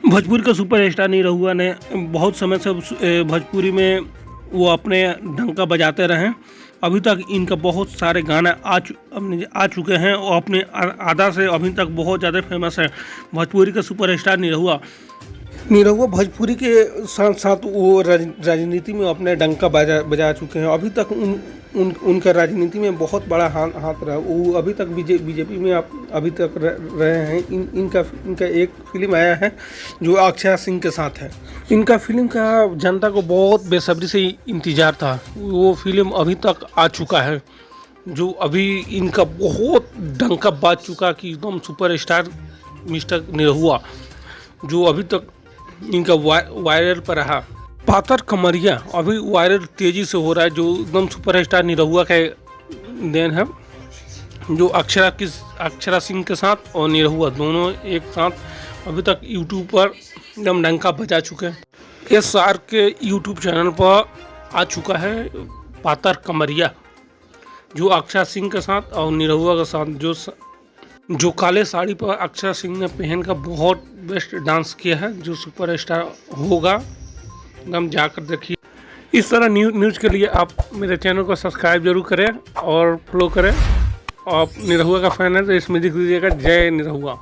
भोजपुर का सुपरस्टार निरहुआ ने बहुत समय से भोजपुरी में वो अपने डंका बजाते रहे। अभी तक इनका बहुत सारे गाने आ चुके हैं और अपने आधा से अभी तक बहुत ज़्यादा फेमस है। भोजपुरी का सुपरस्टार निरहुआ भोजपुरी के साथ साथ वो राजनीति में अपने डंका बजा चुके हैं। अभी तक उनका राजनीति में बहुत बड़ा हाथ रहा। वो अभी तक बीजेपी में अभी तक रहे हैं। इनका एक फिल्म आया है जो अक्षरा सिंह के साथ है। इनका फिल्म का जनता को बहुत बेसब्री से इंतज़ार था। वो फिल्म अभी तक आ चुका है, जो अभी इनका बहुत डंका बज चुका कि एकदम सुपरस्टार मिस्टर निरहुआ, जो अभी तक इनका वायरल पर रहा। पातर कमरिया अभी वायरल तेज़ी से हो रहा है, जो एकदम सुपरस्टार निरहुआ का देन है, जो अक्षरा सिंह के साथ और निरहुआ दोनों एक साथ अभी तक यूट्यूब पर एकदम डंका बजा चुके हैं। SR के यूट्यूब चैनल पर आ चुका है पातर कमरिया, जो अक्षरा सिंह के साथ और निरहुआ के साथ, जो काले साड़ी पर अक्षरा सिंह ने पहन कर बहुत बेस्ट डांस किया है, जो सुपरस्टार होगा। एकदम जाकर देखिए। इस तरह न्यूज़ के लिए आप मेरे चैनल को सब्सक्राइब जरूर करें और फॉलो करें। आप निरहुआ का फैन है तो इसमें लिख दीजिएगा जय निरहुआ।